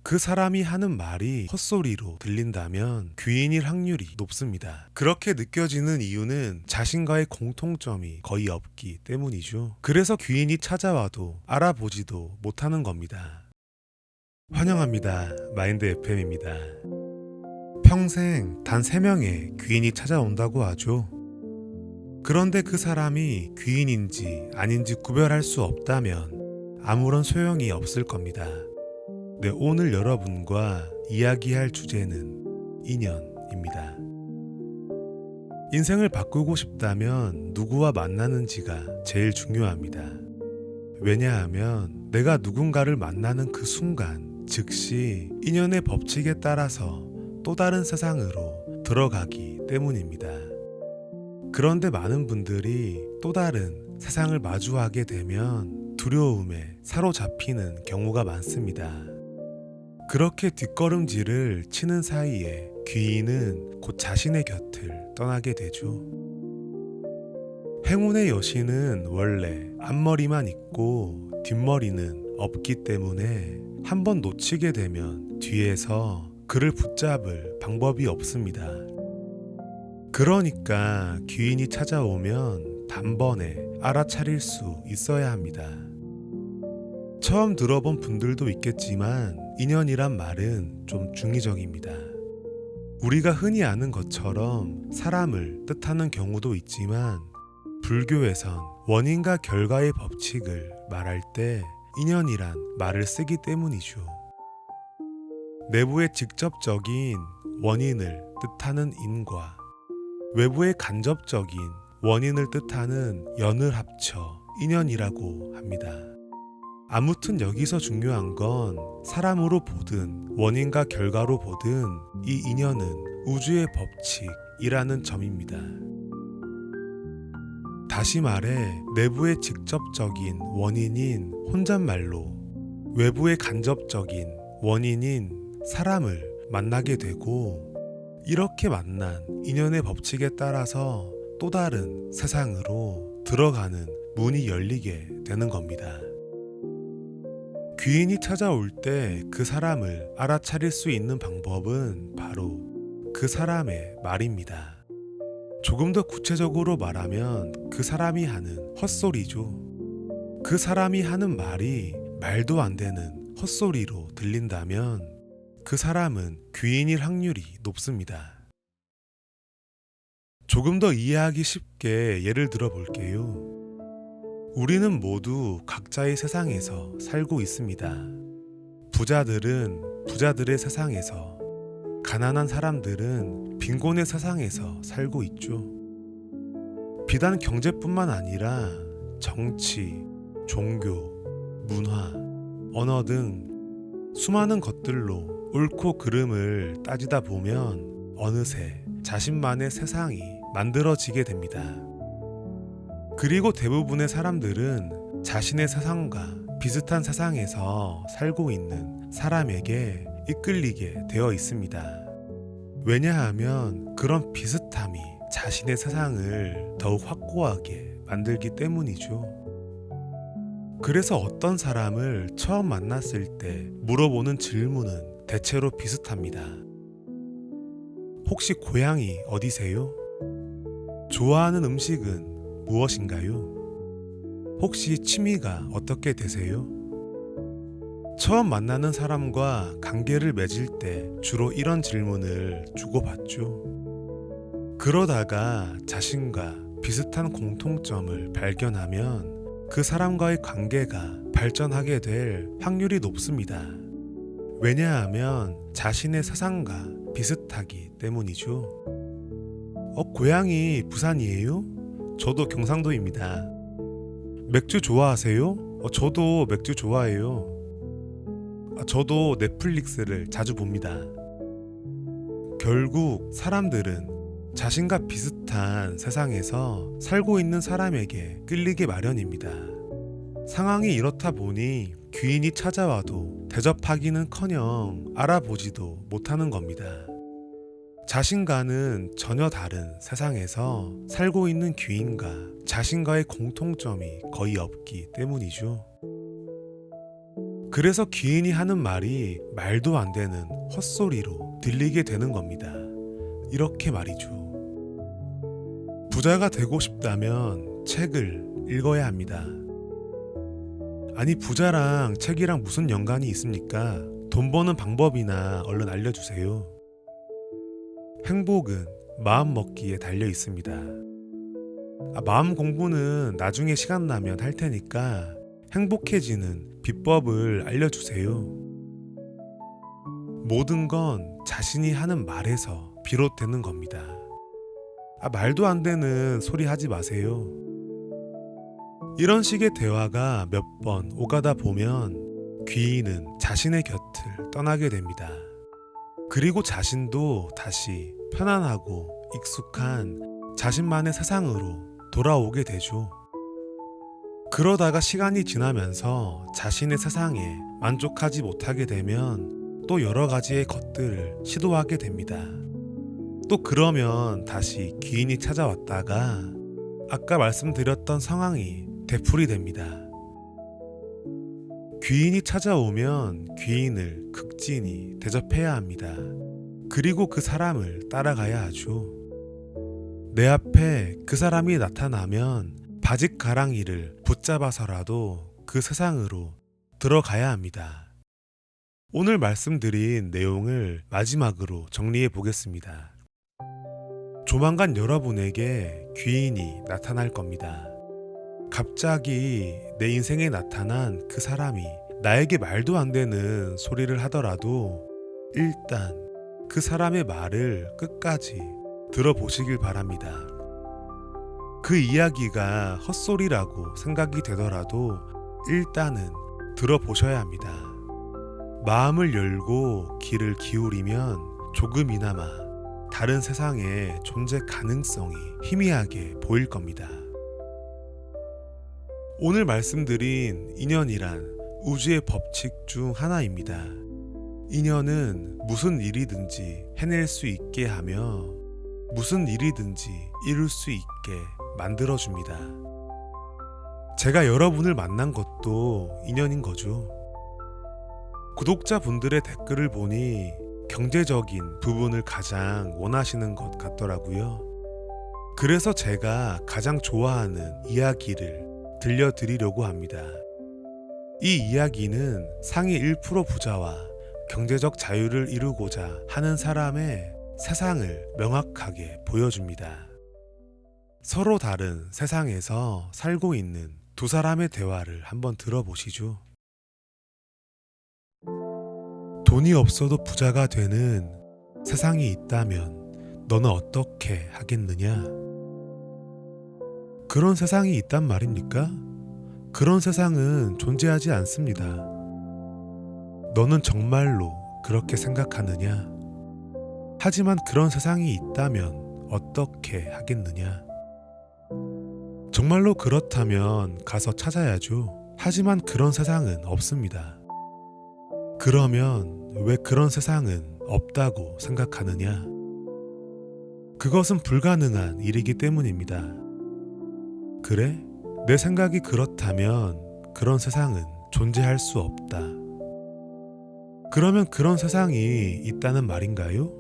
그 사람이 하는 말이 헛소리로 들린다면 귀인일 확률이 높습니다. 그렇게 느껴지는 이유는 자신과의 공통점이 거의 없기 때문이죠. 그래서 귀인이 찾아와도 알아보지도 못하는 겁니다. 환영합니다. 마인드 FM입니다. 평생 단 3명의 귀인이 찾아온다고 하죠. 그런데 그 사람이 귀인인지 아닌지 구별할 수 없다면 아무런 소용이 없을 겁니다. 네, 오늘 여러분과 이야기할 주제는 인연입니다. 인생을 바꾸고 싶다면 누구와 만나는지가 제일 중요합니다. 왜냐하면 내가 누군가를 만나는 그 순간 즉시 인연의 법칙에 따라서 또 다른 세상으로 들어가기 때문입니다. 그런데 많은 분들이 또 다른 세상을 마주하게 되면 두려움에 사로잡히는 경우가 많습니다. 그렇게 뒷걸음질을 치는 사이에 귀인은 곧 자신의 곁을 떠나게 되죠. 행운의 여신은 원래 앞머리만 있고 뒷머리는 없기 때문에 한번 놓치게 되면 뒤에서 그를 붙잡을 방법이 없습니다. 그러니까 귀인이 찾아오면 단번에 알아차릴 수 있어야 합니다. 처음 들어본 분들도 있겠지만 인연이란 말은 좀 중의적입니다. 우리가 흔히 아는 것처럼 사람을 뜻하는 경우도 있지만 불교에선 원인과 결과의 법칙을 말할 때 인연이란 말을 쓰기 때문이죠. 내부의 직접적인 원인을 뜻하는 인과 외부의 간접적인 원인을 뜻하는 연을 합쳐 인연이라고 합니다. 아무튼 여기서 중요한 건 사람으로 보든 원인과 결과로 보든 이 인연은 우주의 법칙이라는 점입니다. 다시 말해 내부의 직접적인 원인인 혼잣말로 외부의 간접적인 원인인 사람을 만나게 되고 이렇게 만난 인연의 법칙에 따라서 또 다른 세상으로 들어가는 문이 열리게 되는 겁니다. 귀인이 찾아올 때 그 사람을 알아차릴 수 있는 방법은 바로 그 사람의 말입니다. 조금 더 구체적으로 말하면 그 사람이 하는 헛소리죠. 그 사람이 하는 말이 말도 안 되는 헛소리로 들린다면 그 사람은 귀인일 확률이 높습니다. 조금 더 이해하기 쉽게 예를 들어 볼게요. 우리는 모두 각자의 세상에서 살고 있습니다. 부자들은 부자들의 세상에서, 가난한 사람들은 빈곤의 세상에서 살고 있죠. 비단 경제뿐만 아니라 정치, 종교, 문화, 언어 등 수많은 것들로 옳고 그름을 따지다 보면 어느새 자신만의 세상이 만들어지게 됩니다. 그리고 대부분의 사람들은 자신의 세상과 비슷한 세상에서 살고 있는 사람에게 이끌리게 되어 있습니다. 왜냐하면 그런 비슷함이 자신의 세상을 더욱 확고하게 만들기 때문이죠. 그래서 어떤 사람을 처음 만났을 때 물어보는 질문은 대체로 비슷합니다. 혹시 고향이 어디세요? 좋아하는 음식은 무엇인가요? 혹시 취미가 어떻게 되세요? 처음 만나는 사람과 관계를 맺을 때 주로 이런 질문을 주고받죠. 그러다가 자신과 비슷한 공통점을 발견하면 그 사람과의 관계가 발전하게 될 확률이 높습니다. 왜냐하면 자신의 세상과 비슷하기 때문이죠. 고향이 부산이에요? 저도 경상도입니다. 맥주 좋아하세요? 저도 맥주 좋아해요. 저도 넷플릭스를 자주 봅니다. 결국 사람들은 자신과 비슷한 세상에서 살고 있는 사람에게 끌리게 마련입니다. 상황이 이렇다 보니 귀인이 찾아와도 대접하기는커녕 알아보지도 못하는 겁니다. 자신과는 전혀 다른 세상에서 살고 있는 귀인과 자신과의 공통점이 거의 없기 때문이죠. 그래서 귀인이 하는 말이 말도 안 되는 헛소리로 들리게 되는 겁니다. 이렇게 말이죠. 부자가 되고 싶다면 책을 읽어야 합니다. 아니, 부자랑 책이랑 무슨 연관이 있습니까? 돈 버는 방법이나 얼른 알려주세요. 행복은 마음 먹기에 달려 있습니다. 마음 공부는 나중에 시간 나면 할 테니까 행복해지는 비법을 알려주세요. 모든 건 자신이 하는 말에서 비롯되는 겁니다. 말도 안 되는 소리 하지 마세요. 이런 식의 대화가 몇 번 오가다 보면 귀인은 자신의 곁을 떠나게 됩니다. 그리고 자신도 다시 편안하고 익숙한 자신만의 세상으로 돌아오게 되죠. 그러다가 시간이 지나면서 자신의 세상에 만족하지 못하게 되면 또 여러 가지의 것들을 시도하게 됩니다. 또 그러면 다시 귀인이 찾아왔다가 아까 말씀드렸던 상황이 되풀이 됩니다. 귀인이 찾아오면 귀인을 극진히 대접해야 합니다. 그리고 그 사람을 따라가야 하죠. 내 앞에 그 사람이 나타나면 바짓가랑이를 붙잡아서라도 그 세상으로 들어가야 합니다. 오늘 말씀드린 내용을 마지막으로 정리해 보겠습니다. 조만간 여러분에게 귀인이 나타날 겁니다. 갑자기 내 인생에 나타난 그 사람이 나에게 말도 안 되는 소리를 하더라도 일단 그 사람의 말을 끝까지 들어보시길 바랍니다. 그 이야기가 헛소리라고 생각이 되더라도 일단은 들어보셔야 합니다. 마음을 열고 귀를 기울이면 조금이나마 다른 세상의 존재 가능성이 희미하게 보일 겁니다. 오늘 말씀드린 인연이란 우주의 법칙 중 하나입니다. 인연은 무슨 일이든지 해낼 수 있게 하며 무슨 일이든지 이룰 수 있게 만들어줍니다. 제가 여러분을 만난 것도 인연인 거죠. 구독자분들의 댓글을 보니 경제적인 부분을 가장 원하시는 것 같더라고요. 그래서 제가 가장 좋아하는 이야기를 들려드리려고 합니다. 이 이야기는 상위 1% 부자와 경제적 자유를 이루고자 하는 사람의 세상을 명확하게 보여줍니다. 서로 다른 세상에서 살고 있는 두 사람의 대화를 한번 들어보시죠. 돈이 없어도 부자가 되는 세상이 있다면 너는 어떻게 하겠느냐? 그런 세상이 있단 말입니까? 그런 세상은 존재하지 않습니다. 너는 정말로 그렇게 생각하느냐? 하지만 그런 세상이 있다면 어떻게 하겠느냐? 정말로 그렇다면 가서 찾아야죠. 하지만 그런 세상은 없습니다. 그러면 왜 그런 세상은 없다고 생각하느냐? 그것은 불가능한 일이기 때문입니다. 그래? 내 생각이 그렇다면 그런 세상은 존재할 수 없다. 그러면 그런 세상이 있다는 말인가요?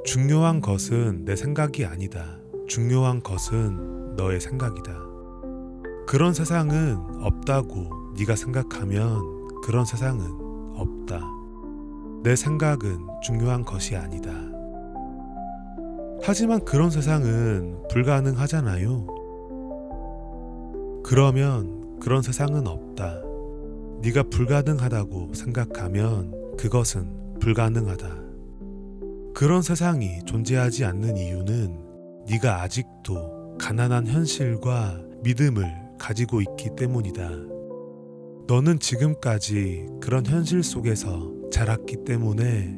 중요한 것은 내 생각이 아니다. 중요한 것은 너의 생각이다. 그런 세상은 없다고 네가 생각하면 그런 세상은 없다. 내 생각은 중요한 것이 아니다. 하지만 그런 세상은 불가능하잖아요. 그러면 그런 세상은 없다. 네가 불가능하다고 생각하면 그것은 불가능하다. 그런 세상이 존재하지 않는 이유는 네가 아직도 가난한 현실과 믿음을 가지고 있기 때문이다. 너는 지금까지 그런 현실 속에서 자랐기 때문에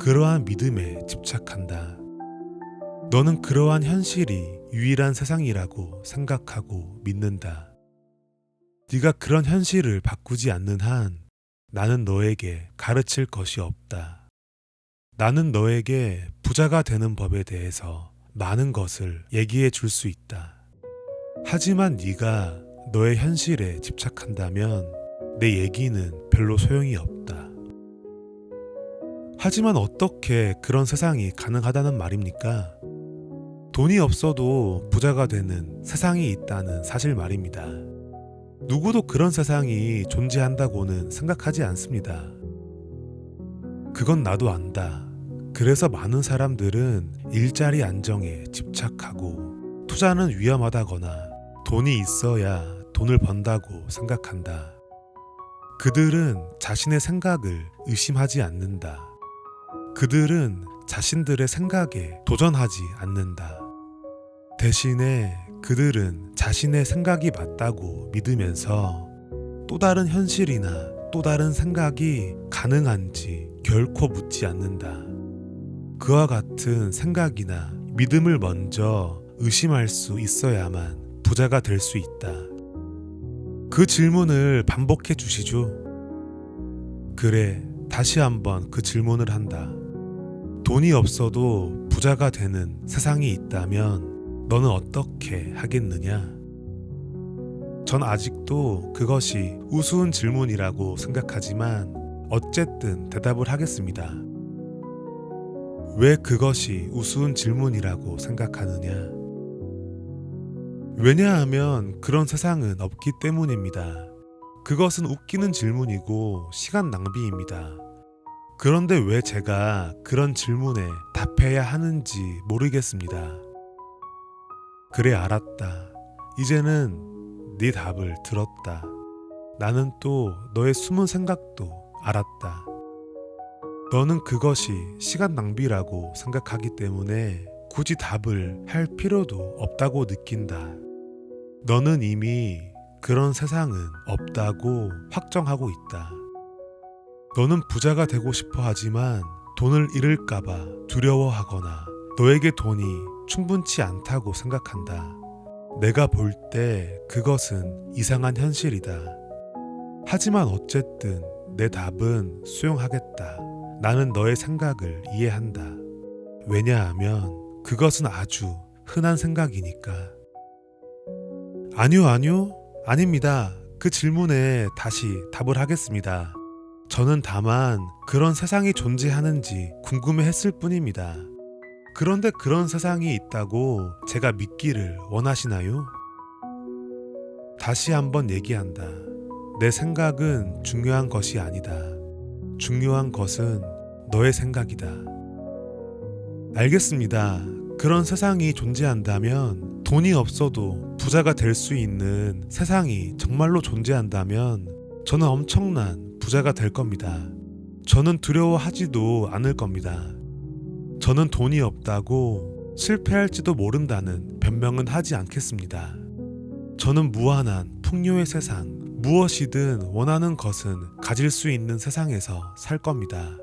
그러한 믿음에 집착한다. 너는 그러한 현실이 유일한 세상이라고 생각하고 믿는다. 네가 그런 현실을 바꾸지 않는 한 나는 너에게 가르칠 것이 없다. 나는 너에게 부자가 되는 법에 대해서 많은 것을 얘기해 줄 수 있다. 하지만 네가 너의 현실에 집착한다면 내 얘기는 별로 소용이 없다. 하지만 어떻게 그런 세상이 가능하다는 말입니까? 돈이 없어도 부자가 되는 세상이 있다는 사실 말입니다. 누구도 그런 세상이 존재한다고는 생각하지 않습니다. 그건 나도 안다. 그래서 많은 사람들은 일자리 안정에 집착하고 투자는 위험하다거나 돈이 있어야 돈을 번다고 생각한다. 그들은 자신의 생각을 의심하지 않는다. 그들은 자신들의 생각에 도전하지 않는다. 대신에 그들은 자신의 생각이 맞다고 믿으면서 또 다른 현실이나 또 다른 생각이 가능한지 결코 묻지 않는다. 그와 같은 생각이나 믿음을 먼저 의심할 수 있어야만 부자가 될 수 있다. 그 질문을 반복해 주시죠. 그래, 다시 한번 그 질문을 한다. 돈이 없어도 부자가 되는 세상이 있다면 너는 어떻게 하겠느냐? 전 아직도 그것이 우스운 질문이라고 생각하지만 어쨌든 대답을 하겠습니다. 왜 그것이 우스운 질문이라고 생각하느냐? 왜냐하면 그런 세상은 없기 때문입니다. 그것은 웃기는 질문이고 시간 낭비입니다. 그런데 왜 제가 그런 질문에 답해야 하는지 모르겠습니다. 그래, 알았다. 이제는 네 답을 들었다. 나는 또 너의 숨은 생각도 알았다. 너는 그것이 시간 낭비라고 생각하기 때문에 굳이 답을 할 필요도 없다고 느낀다. 너는 이미 그런 세상은 없다고 확정하고 있다. 너는 부자가 되고 싶어 하지만 돈을 잃을까봐 두려워하거나 너에게 돈이 충분치 않다고 생각한다. 내가 볼 때 그것은 이상한 현실이다. 하지만 어쨌든 내 답은 수용하겠다. 나는 너의 생각을 이해한다. 왜냐하면 그것은 아주 흔한 생각이니까. 아니요, 아닙니다. 그 질문에 다시 답을 하겠습니다. 저는 다만 그런 세상이 존재하는지 궁금해했을 뿐입니다. 그런데 그런 세상이 있다고 제가 믿기를 원하시나요? 다시 한번 얘기한다. 내 생각은 중요한 것이 아니다. 중요한 것은 너의 생각이다. 알겠습니다. 그런 세상이 존재한다면, 돈이 없어도 부자가 될 수 있는 세상이 정말로 존재한다면 저는 엄청난 부자가 될 겁니다. 저는 두려워하지도 않을 겁니다. 저는 돈이 없다고 실패할지도 모른다는 변명은 하지 않겠습니다. 저는 무한한 풍요의 세상, 무엇이든 원하는 것은 가질 수 있는 세상에서 살 겁니다.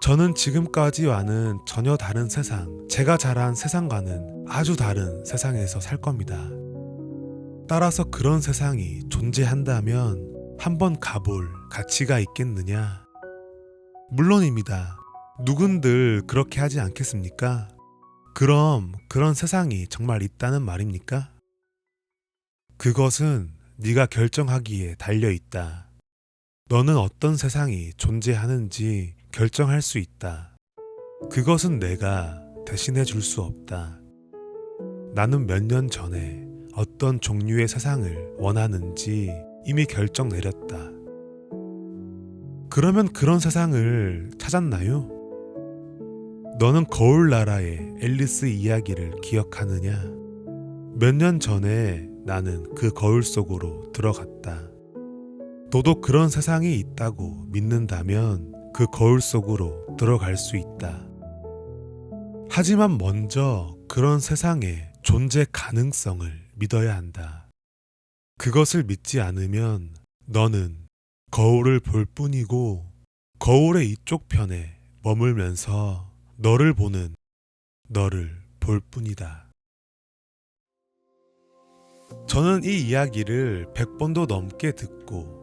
저는 지금까지와는 전혀 다른 세상, 제가 자란 세상과는 아주 다른 세상에서 살 겁니다. 따라서 그런 세상이 존재한다면 한번 가볼 가치가 있겠느냐? 물론입니다. 누군들 그렇게 하지 않겠습니까? 그럼 그런 세상이 정말 있다는 말입니까? 그것은 네가 결정하기에 달려있다. 너는 어떤 세상이 존재하는지 결정할 수 있다. 그것은 내가 대신해 줄 수 없다. 나는 몇 년 전에 어떤 종류의 세상을 원하는지 이미 결정 내렸다. 그러면 그런 세상을 찾았나요? 너는 거울 나라의 앨리스 이야기를 기억하느냐? 몇 년 전에 나는 그 거울 속으로 들어갔다. 너도 그런 세상이 있다고 믿는다면 그 거울 속으로 들어갈 수 있다. 하지만 먼저 그런 세상의 존재 가능성을 믿어야 한다. 그것을 믿지 않으면 너는 거울을 볼 뿐이고 거울의 이쪽 편에 머물면서 너를 보는 너를 볼 뿐이다. 저는 이 이야기를 100번도 넘게 듣고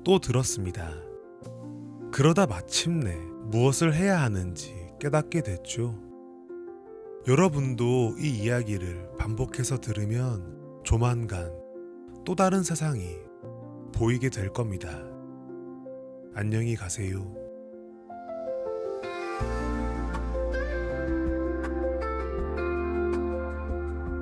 또 들었습니다. 그러다 마침내 무엇을 해야 하는지 깨닫게 됐죠. 여러분도 이 이야기를 반복해서 들으면 조만간 또 다른 세상이 보이게 될 겁니다. 안녕히 가세요.